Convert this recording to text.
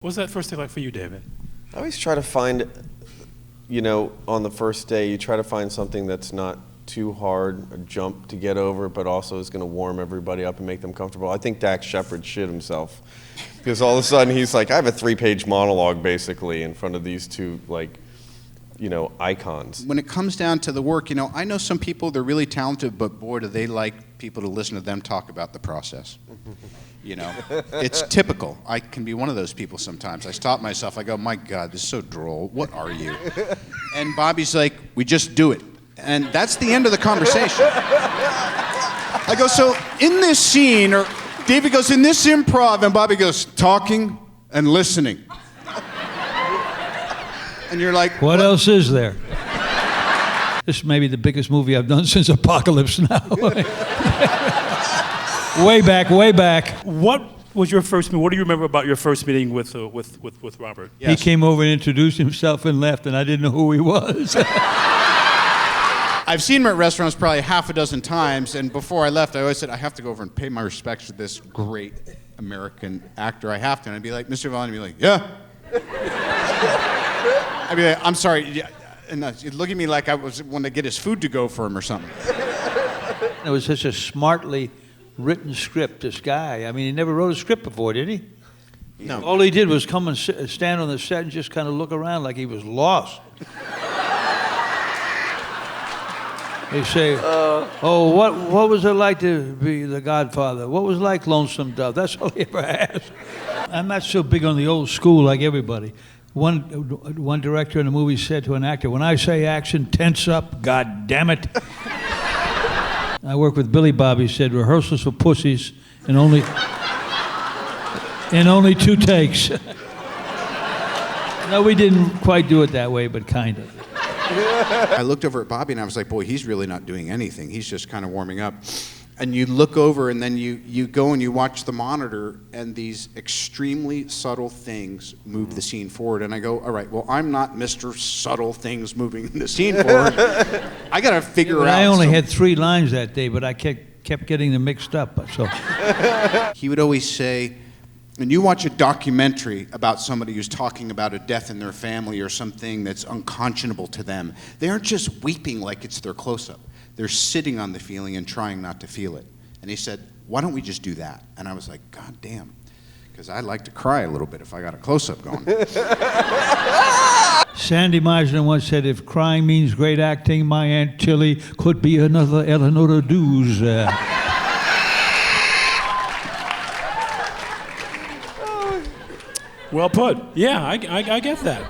What was that first day like for you, David? I always try to find, on the first day, you try to find something that's not too hard, a jump to get over, but also is going to warm everybody up and make them comfortable. I think Dax Shepard shit himself. Because all of a sudden he's like, I have a 3-page monologue basically in front of these two, icons. When it comes down to the work, I know some people, they're really talented, but boy, do they like people to listen to them talk about the process. It's typical. I can be one of those people sometimes. I stop myself, I go, my God, this is so droll. What are you? And Bobby's like, we just do it. And that's the end of the conversation. I go, so in this scene, or David goes, in this improv, and Bobby goes, talking and listening. And you're like, what else is there? This may be the biggest movie I've done since Apocalypse Now. Way back. What was your first meeting? What do you remember about your first meeting with Robert? Yes. He came over and introduced himself and left, and I didn't know who he was. I've seen him at restaurants probably half a dozen times, and before I left, I always said, I have to go over and pay my respects to this great American actor. I have to. And I'd be like, Mr. Duvall, and he'd be like, yeah. I'd be like, I'm sorry. Yeah. And he'd look at me like I was wanting to get his food to go for him or something. It was such a smartly written script, this guy. I mean, he never wrote a script before, did he? No. All he did was come and stand on the set and just kind of look around like he was lost. They say, what was it like to be the Godfather? What was it like Lonesome Dove? That's all he ever asked. I'm not so big on the old school like everybody. One director in the movie said to an actor, when I say action, tense up, God damn it. I worked with Billy Bob, he said, rehearsals for pussies in only 2 takes. No, we didn't quite do it that way, but kind of. I looked over at Bobby and I was like, boy, he's really not doing anything. He's just kind of warming up. And you look over and then you go and you watch the monitor and these extremely subtle things move the scene forward. And I go, all right, well, I'm not Mr. Subtle Things moving the scene forward. I got to figure out. I only had 3 lines that day, but I kept getting them mixed up. So he would always say, when you watch a documentary about somebody who's talking about a death in their family or something that's unconscionable to them, they aren't just weeping like it's their close-up. They're sitting on the feeling and trying not to feel it. And he said, why don't we just do that? And I was like, God damn, because I'd like to cry a little bit if I got a close-up going. Sandy Meisner once said, if crying means great acting, my Aunt Tilly could be another Eleanor Duse. Well put. Yeah, I get that.